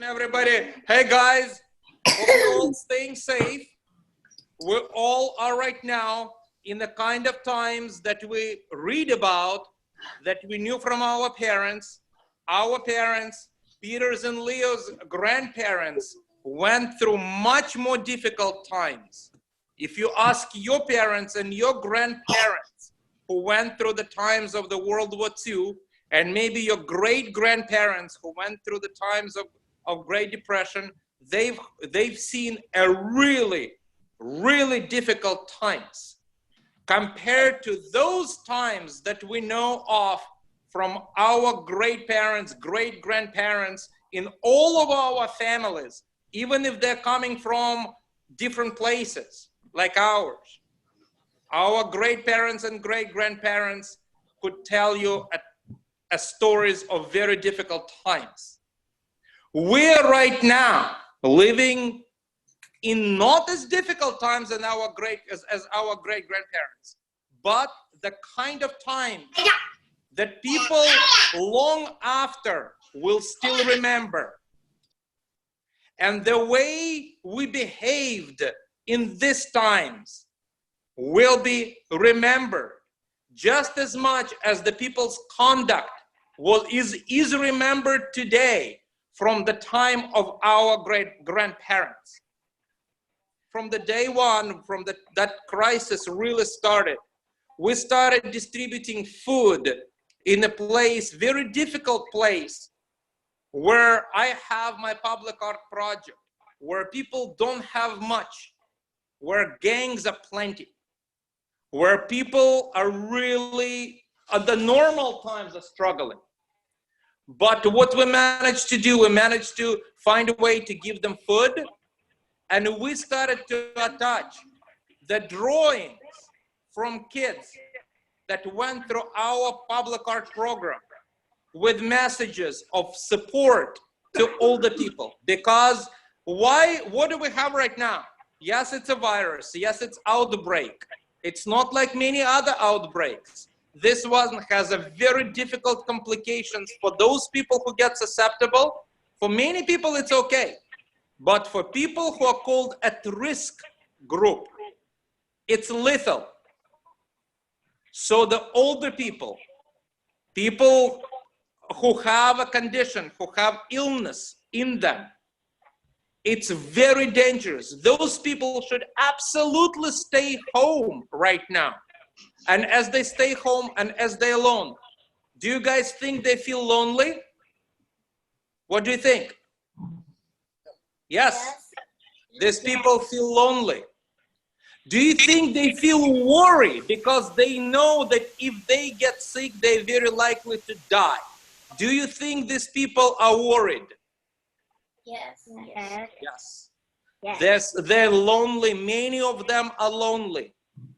everybody. Hey guys, hope you're all staying safe. We all are right now in the kind of times that we read about, that we knew from our parents, Peter's and Leo's grandparents went through much more difficult times. If you ask your parents and your grandparents who went through the times of the World War II, and maybe your great-grandparents who went through the times of Great Depression, they've seen a really, really difficult times compared to those times that we know of from our great-parents, great-grandparents in all of our families, even if they're coming from different places like ours. Our great-parents and great-grandparents could tell you stories of very difficult times. We're right now living in not as difficult times as our great-grandparents, but the kind of time that people long after will still remember. And the way we behaved in these times will be remembered just as much as the people's conduct is remembered today from the time of our great-grandparents. From the day one, that crisis really started, we started distributing food in a place, very difficult place, where I have my public art project, where people don't have much, where gangs are plenty, where people are really, at the normal times, are struggling. But what we managed to do, we managed to find a way to give them food, and we started to attach the drawings from kids that went through our public art program with messages of support to older people. Because what do we have right now? Yes, it's a virus. Yes, it's outbreak. It's not like many other outbreaks. This one has a very difficult complications for those people who get susceptible. For many people, it's okay. But for people who are called at risk group, it's lethal. So the older people, people who have a condition, who have illness in them, it's very dangerous. Those people should absolutely stay home right now. And as they stay home and as they're alone, do you guys think they feel lonely? What do you think? Yes. These people feel lonely. Do you think they feel worried because they know that if they get sick, they're very likely to die? Do you think these people are worried? Yes. Yes. Yes. They're lonely. Many of them are lonely.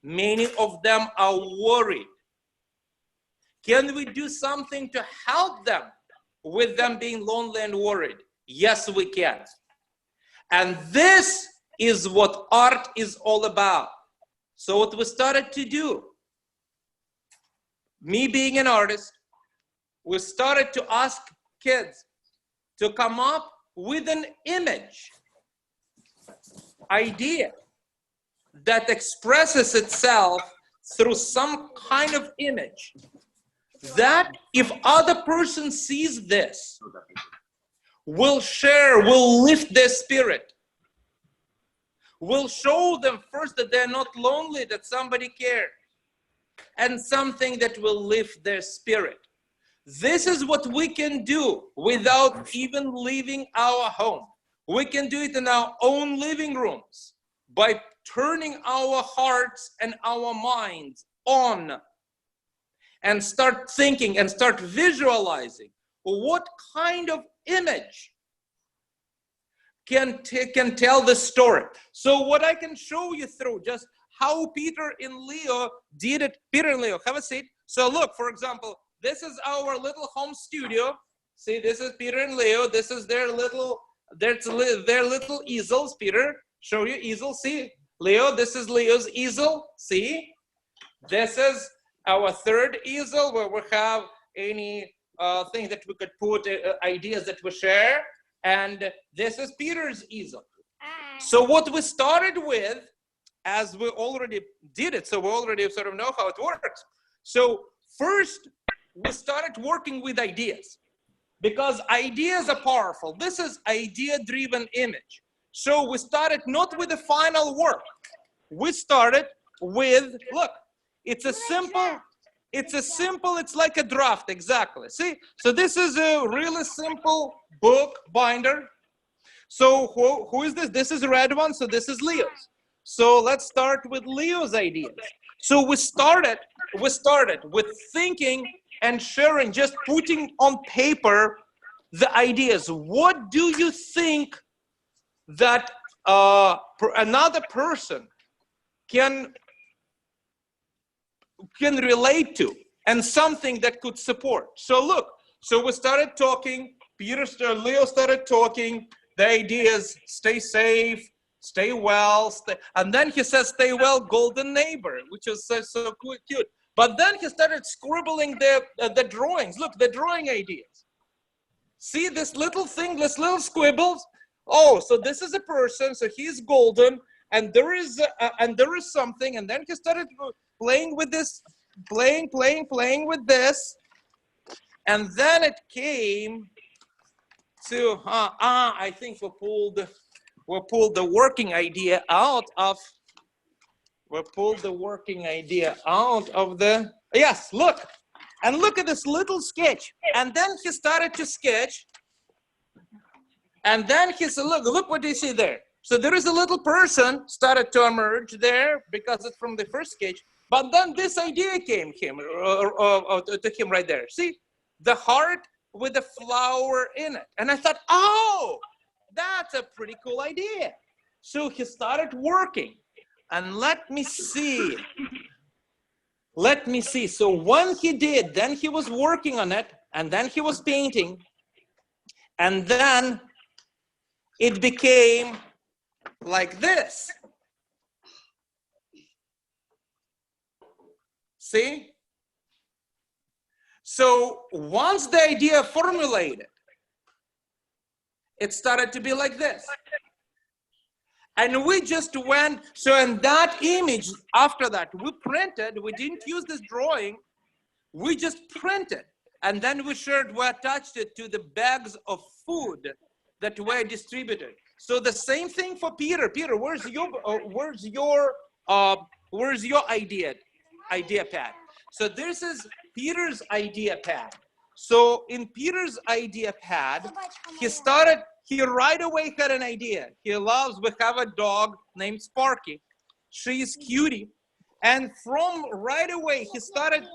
Many of them are worried. Can we do something to help them with them being lonely and worried? Yes, we can. And this is what art is all about. So what we started to do, me being an artist, we started to ask kids to come up with an image, idea that expresses itself through some kind of image that if other person sees this, will share, will lift their spirit, will show them first that they're not lonely, that somebody cares, and something that will lift their spirit. This is what we can do without even leaving our home. We can do it in our own living rooms by turning our hearts and our minds on and start thinking and start visualizing what kind of image can tell the story. So what I can show you through just how Peter and Leo did it. Peter and Leo, have a seat. So look, for example, this is our little home studio. See, this is Peter and Leo. This is their little easels. Peter, show you easel. See, Leo, this is Leo's easel. See, this is our third easel where we have any thing that we could put, ideas that we share. And this is Peter's easel. So what we started with, as we already did it, so we already sort of know how it works. So first, we started working with ideas, because ideas are powerful. This is idea-driven image. So we started not with the final work. We started with, look, it's like a draft, exactly. See, so this is a really simple book binder. So who is this? This is a red one, so this is Leo's. So let's start with Leo's ideas. So we started with thinking and sharing, just putting on paper the ideas. What do you think that another person can relate to, and something that could support? So look, so we started talking, Leo started talking, the ideas: stay safe, stay well, and then he says, stay well, golden neighbor, which is so cute. But then he started scribbling the drawings. Look, the drawing ideas. See this little thing, this little squibbles? Oh, so this is a person, so he's golden, and there is something, and then he started playing with this, playing with this, and then it came to I think we pulled the working idea out of the, yes, look, and look at this little sketch. And then he started to sketch, and then he said, look what you see there. So there is a little person started to emerge there, because it's from the first sketch. But then this idea came to him right there. See, the heart with the flower in it. And I thought, oh, that's a pretty cool idea. So he started working, and let me see. So when he did, then he was working on it, and then he was painting, and then it became like this. See? So once the idea formulated, it started to be like this. And we just went, so in that image, after that, we printed, we didn't use this drawing, we just printed. And then we attached it to the bags of food that were distributed. So the same thing for Peter. Peter, where's your idea pad? So this is Peter's idea pad. So in Peter's idea pad, he right away had an idea. We have a dog named Sparky. She's cutie. And from right away, he started,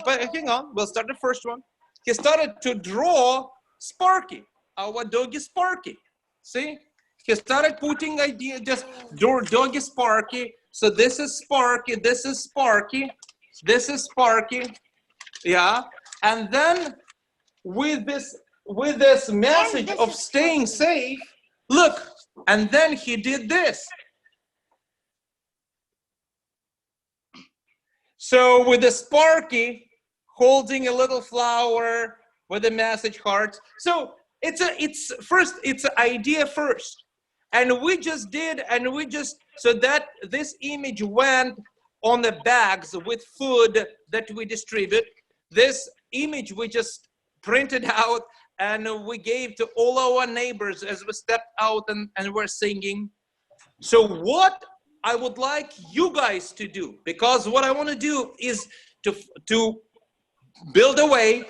but hang on, we'll start the first one. He started to draw Sparky, our doggy Sparky. See? He started putting ideas, just doggy Sparky. So this is Sparky, this is Sparky, this is Sparky. Yeah. And then with this message of staying safe, look, and then he did this. So with the Sparky holding a little flower with a message heart. So it's an idea first. And we just did, so that this image went on the bags with food that we distribute. This image we just printed out and we gave to all our neighbors as we stepped out and we're singing. So what I would like you guys to do, because what I want to do is to build a way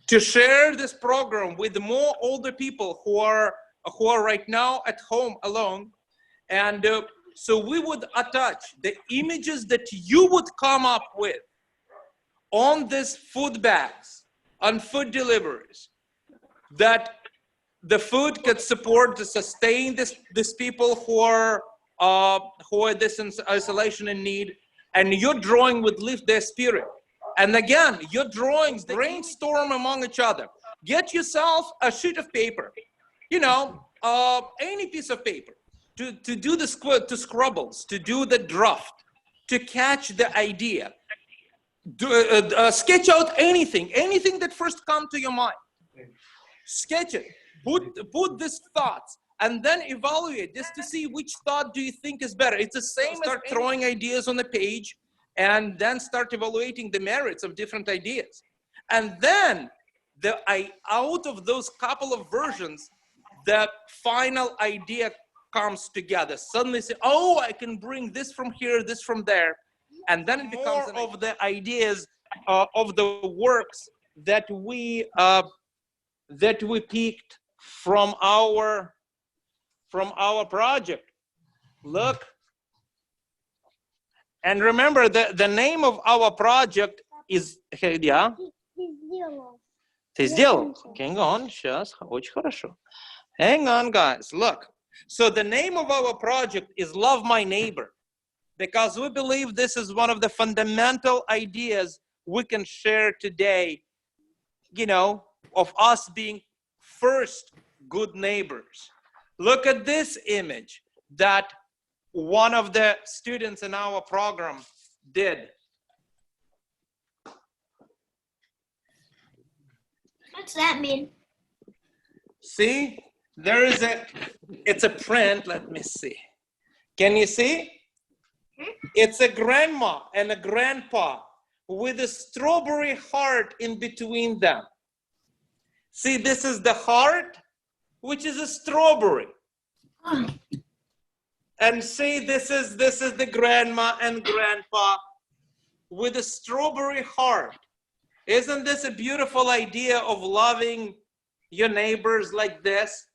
to share this program with more older people who are right now at home alone. And so we would attach the images that you would come up with on these food bags, on food deliveries, that the food could support to sustain these people who are this isolation in need, and your drawing would lift their spirit. And again, your drawings, brainstorm among each other. Get yourself a sheet of paper, any piece of paper, to do the scribbles, to do the draft, to catch the idea. Sketch out anything that first comes to your mind. Sketch it. Put these thoughts and then evaluate just to see which thought do you think is better. It's the same. Start throwing ideas on the page and then start evaluating the merits of different ideas. And then out of those couple of versions, the final idea comes together. Suddenly say, oh, I can bring this from here, this from there. And then it becomes more of the ideas of the works that we picked from our project. Look. And remember, the name of our project is, yeah? Ты сделал. Hang on, сейчас, очень хорошо. Hang on, guys, look. So the name of our project is Love My Neighbor, because we believe this is one of the fundamental ideas we can share today, you know, of us being first good neighbors. Look at this image that one of the students in our program did. What's that mean? See, it's a print, let me see. Can you see? It's a grandma and a grandpa with a strawberry heart in between them. See, this is the heart, which is a strawberry. And see, this is the grandma and grandpa with a strawberry heart. Isn't this a beautiful idea of loving your neighbors like this?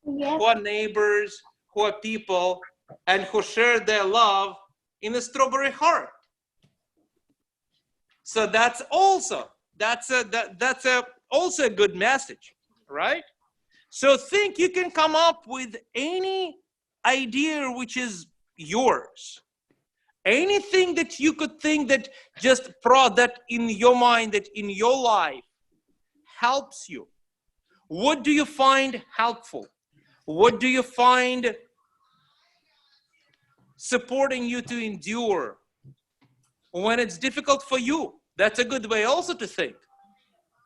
Yes. Who are neighbors, who are people, and who share their love in a strawberry heart. So that's also a good message, right? So think you can come up with any idea which is yours. Anything that you could think that just that in your mind, that in your life helps you. What do you find helpful? What do you find supporting you to endure when it's difficult for you? That's a good way also to think.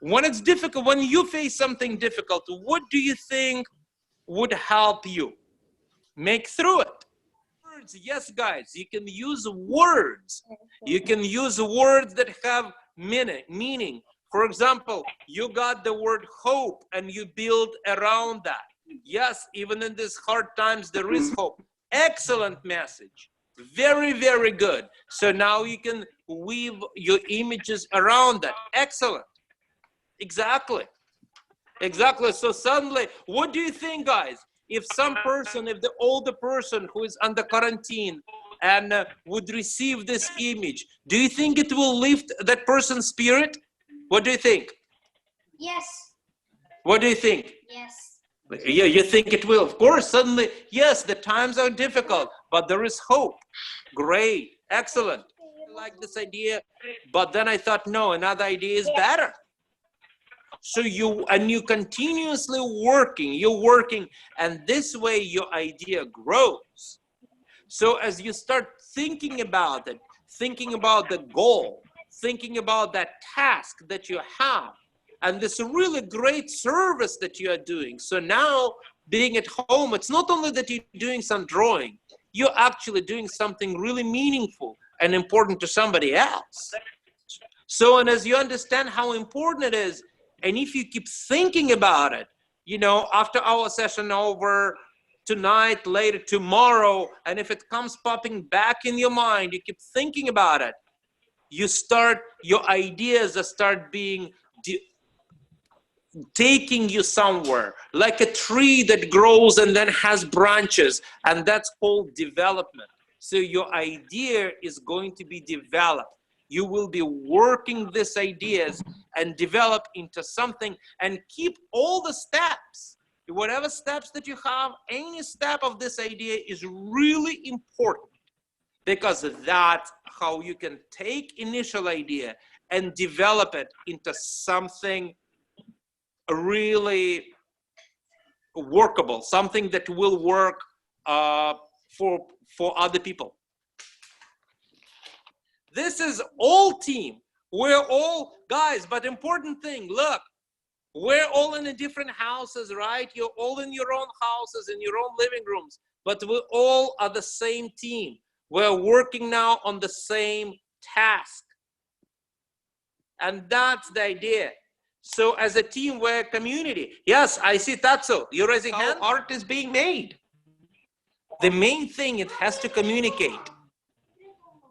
When it's difficult, when you face something difficult, what do you think would help you make through it? Words, yes, guys, you can use words. You can use words that have meaning. For example, you got the word hope and you build around that. Yes, even in these hard times, there is hope. Excellent message. Very, very good. So now you can weave your images around that. Excellent. Exactly. Exactly. So suddenly, what do you think, guys? If the older person who is under quarantine and would receive this image, do you think it will lift that person's spirit? What do you think? Yes. What do you think? Yes. Yeah, you think it will. Of course, suddenly, yes, the times are difficult, but there is hope. Great. Excellent. I like this idea, but then I thought, no, another idea is better. So you continuously you're working, and this way your idea grows. So as you start thinking about it, thinking about the goal, thinking about that task that you have, and this really great service that you are doing. So now being at home, it's not only that you're doing some drawing, you're actually doing something really meaningful and important to somebody else. So, and as you understand how important it is, and if you keep thinking about it, you know, after our session over, tonight, later, tomorrow, and if it comes popping back in your mind, you keep thinking about it, your ideas start being, taking you somewhere, like a tree that grows and then has branches, and that's called development. So your idea is going to be developed. You will be working these ideas and develop into something, and keep all the steps. Whatever steps that you have, any step of this idea is really important, because that's how you can take initial idea and develop it into something really workable, something that will work for other people. This is all team. We're all guys, but important thing, look, We're all in different houses, right? You're all in your own houses, in your own living rooms, but we all are the same team. We're working now on the same task. And that's the idea. So as a team, we're a community. Yes, I see Tatsu. You're raising hand? How art is being made. The main thing, it has to communicate.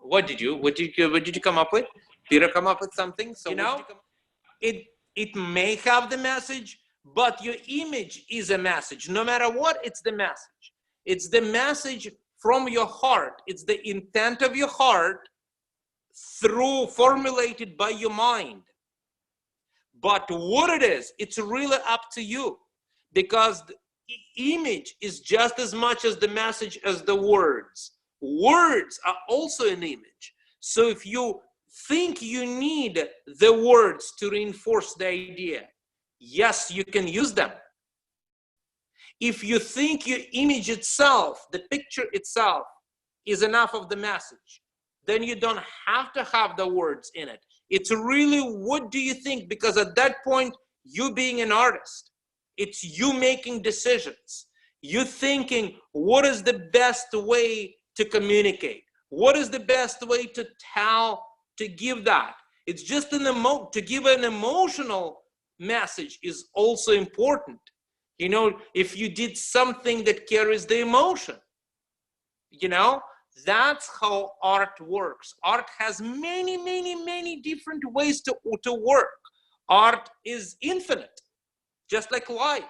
What did you come up with? Peter come up with something? So it may have the message, but your image is a message. No matter what, it's the message. It's the message from your heart. It's the intent of your heart formulated by your mind. But what it is, it's really up to you, because the image is just as much as the message as the words. Words are also an image. So if you think you need the words to reinforce the idea, yes, you can use them. If you think your image itself, the picture itself, is enough of the message, then you don't have to have the words in it. It's really, what do you think? Because at that point, you being an artist, it's you making decisions. You thinking, what is the best way to communicate? What is the best way to tell, to give that? It's just to give an emotional message is also important. You know, if you did something that carries the emotion, you know, that's how art works. Art has many, many, many different ways to work. Art is infinite, just like life.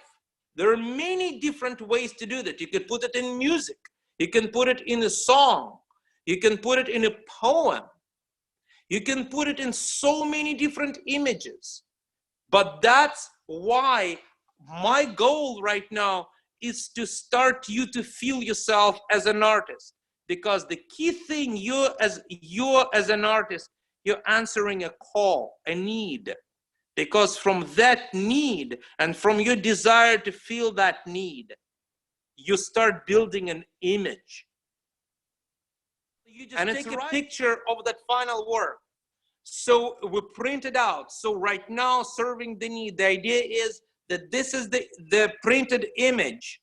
There are many different ways to do that. You can put it in music. You can put it in a song. You can put it in a poem. You can put it in so many different images. But that's why my goal right now is to start you to feel yourself as an artist. Because the key thing, you're as an artist, you're answering a call, a need. Because from that need and from your desire to feel that need, you start building an image. You just take a picture of that final work. So we print it out. So right now, serving the need, the idea is that this is the printed image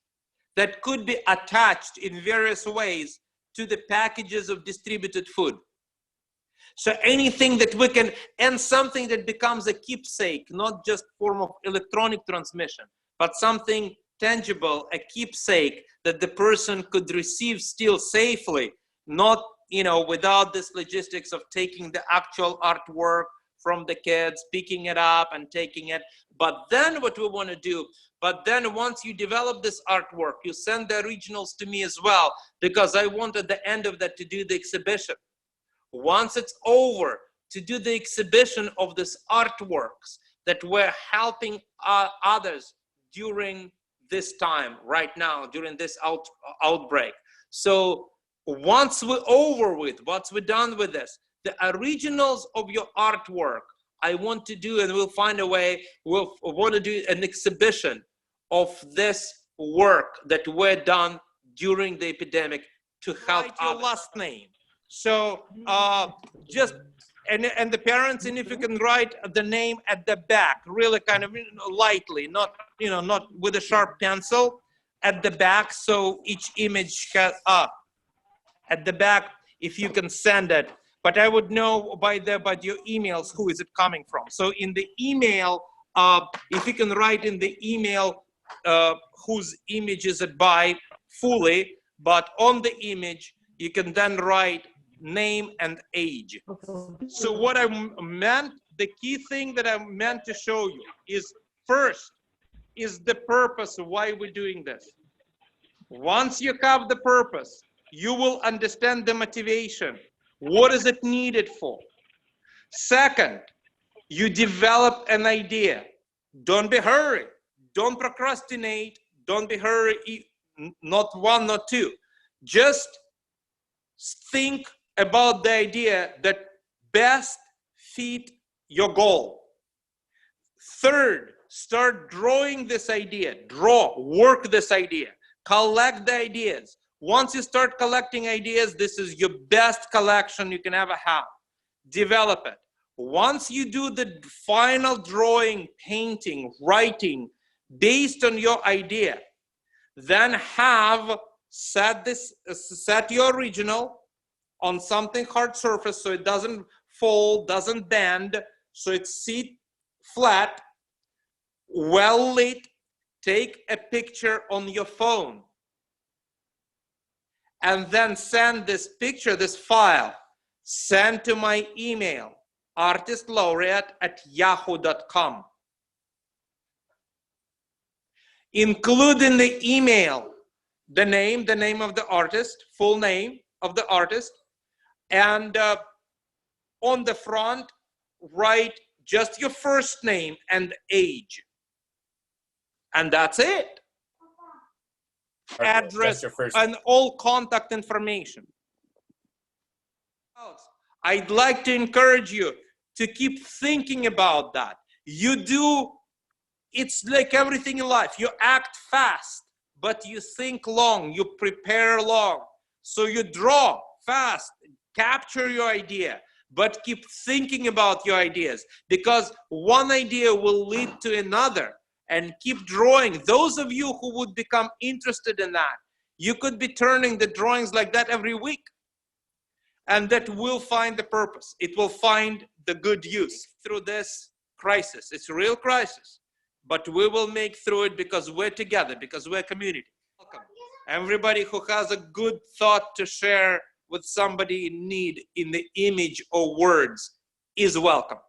that could be attached in various ways to the packages of distributed food. So anything that we can, and something that becomes a keepsake, not just form of electronic transmission, but something tangible, a keepsake that the person could receive still safely, not, you know, without this logistics of taking the actual artwork from the kids, picking it up and taking it. But then what we want to do, but then once you develop this artwork, you send the originals to me as well, because I want at the end of that to do the exhibition. Once it's over, to do the exhibition of these artworks that we're helping others during this time, right now, during this outbreak. So once we're over with, once we're done with this, the originals of your artwork, I want to do, and we'll find a way, we'll want to do an exhibition of this work that we're done during the epidemic to help your last name. So just, and the parents, and if you can write the name at the back, really kind of lightly, not, you know, not with a sharp pencil, at the back, so each image has, at the back, if you can send it. But I would know by your emails, who is it coming from. So in the email, if you can write in the email whose image is it by fully, but on the image, you can then write name and age. So what I meant, the key thing that I meant to show you is, first, is the purpose of why we're doing this. Once you have the purpose, you will understand the motivation. What is it needed for? Second, you develop an idea. Don't be hurried. Don't procrastinate. Don't be hurried. Not one, not two. Just think about the idea that best fit your goal. Third, start drawing this idea. Work this idea. Collect the ideas. Once you start collecting ideas, this is your best collection you can ever have. Develop it. Once you do the final drawing, painting, writing, based on your idea, then set your original on something hard surface so it doesn't fold, doesn't bend, so it's sit flat, well lit. Take a picture on your phone and then send this picture, this file, send to my email, artistlaureate@yahoo.com. Include in the email the name of the artist, full name of the artist, and on the front, write just your first name and age. And that's it. Address and all contact information. I'd like to encourage you to keep thinking about that. It's like everything in life. You act fast, but you think long, you prepare long. So you draw fast, capture your idea, but keep thinking about your ideas, because one idea will lead to another. And keep drawing. Those of you who would become interested in that, you could be turning the drawings like that every week. And that will find the purpose. It will find the good use through this crisis. It's a real crisis. But we will make through it because we're together, because we're a community. Welcome. Everybody who has a good thought to share with somebody in need in the image or words is welcome.